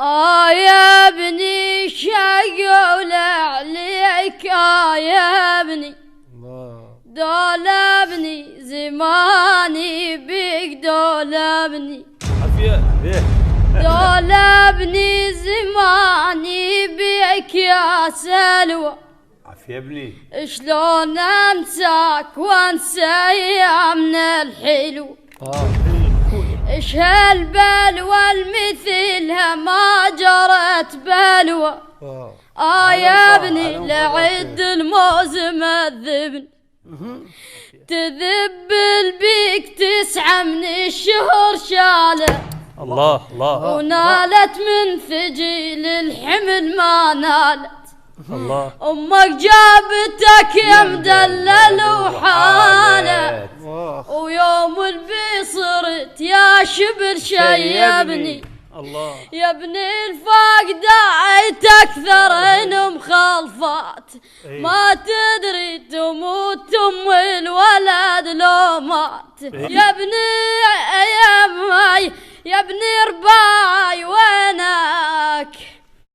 يا ابني شقول عليك يا ابني دول ابني زماني بيك دول ابني دول ابني زماني بيك يا سلوى عافية ابني شلون انساك وانسى ايامنا الحلو ايش هالبلوى المثلها ما جرت بلوى يا ابني لعد الموز مذبن تذب البيك 9 من الشهر شاله الله ونالت من ثقيل الحمل ما نالت الله امك جابتك يا مدلل وحالت ويوم البي صرت يا شبل شيبني الله يا ابني الفاقدة اكثر مخالفات ما تدري تموت ام الولد لو مات يا ابني يا ابني رباط